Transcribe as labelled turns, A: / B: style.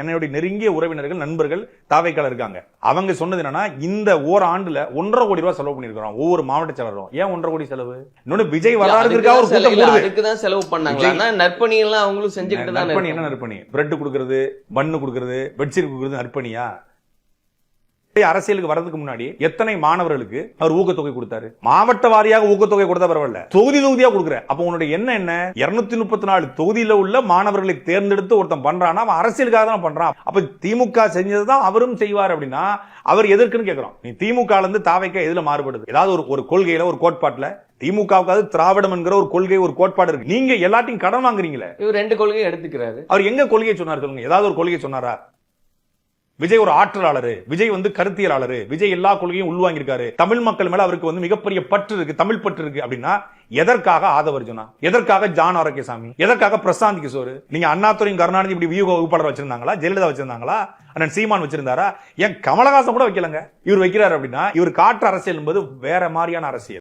A: என்னுடைய நெருங்கிய உறவினர்கள் நண்பர்கள் தாவைக்கால இருக்காங்க. அவங்க சொன்னது என்னன்னா, இந்த ஓராண்டுல 1.5 கோடி ரூபாய் செலவு பண்ணிருக்கோம் ஒவ்வொரு மாவட்ட செயலரும். ஏன் 1.5 கோடி செலவு? இன்னொன்னு விஜய் வராதுக்காக ஒரு கூட்டம் போடுது.
B: அதுக்கு தான் செலவு பண்ணாங்க. நற்பணி எல்லாம் அவங்களும் செஞ்சுக்கிட்டு தான்.
A: நற்பணி என்ன நற்பணி? பிரெட் கொடுக்கறது, பன்னு கொடுக்கறது, பெட்ஷீட் கொடுக்கறது நற்பணியா? அரசியலுக்கு வரதுக்கு முன்னாடி எத்தனை மாணவர்களுக்கு அவர் ஊக்கத்தொகை கொடுத்தாரு? மாவட்ட வாரியாக ஊக்கத்தொகை கொடுத்தா பரவாயில்ல, தொகுதி தொகுதியா கொடுக்குற. அப்ப உன்னுடைய என்ன 234 தொகுதியில உள்ள மாணவர்களை தேர்ந்தெடுத்து ஒருத்தன் பண்றானா, அவன் அரசியலுக்காக தான் பண்றான். அப்ப திமுக செஞ்சதுதான் அவரும் செய்வார் அப்படின்னா அவர் எதற்குன்னு கேட்கிறோம். நீ திமுக இருந்து தாவைக்க எதுல மாறுபடுது? ஏதாவது ஒரு கொள்கையில, ஒரு கோட்பாட்டுல திமுகவுக்காவது திராவிடம் என்கிற ஒரு கொள்கை, ஒரு கோட்பாடு இருக்கு. நீங்க எல்லாத்தையும் கடன் வாங்குறீங்களே.
B: இவர் 2 கொள்கையை எடுத்துக்கிறாரு.
A: அவர் எங்க கொள்கையை சொன்னார் சொல்லுங்க? ஏதாவது ஒரு கொள்கையை சொன்னாரா? விஜய் ஒரு ஆற்றலாளர், விஜய் கருத்தியலாளர், விஜய் எல்லா கொள்கையும் உள்வாங்கியிருக்காரு, தமிழ் மக்கள் மேல அவருக்கு மிகப்பெரிய பற்று இருக்கு, தமிழ் பற்று இருக்கு அப்படின்னா எதற்காக ஆதவர்ஜுனா, எதற்காக ஜான் ஆரோக்கியசாமி, எதற்காக பிரசாந்த் கிஷோர்? நீங்க அண்ணாதுரையும் கருணாநிதி இப்படி வியூக வகுப்பாளர் வச்சிருந்தாங்களா? ஜெயலலிதா வச்சிருந்தாங்களா? அண்ணன் சீமான் வச்சிருந்தாரா? ஏன் கமலஹாசன் கூட வைக்கலங்க? இவர் வைக்கிறாரு அப்படின்னா இவர் காற்று அரசியல் என்பது வேற மாதிரியான அரசியல்.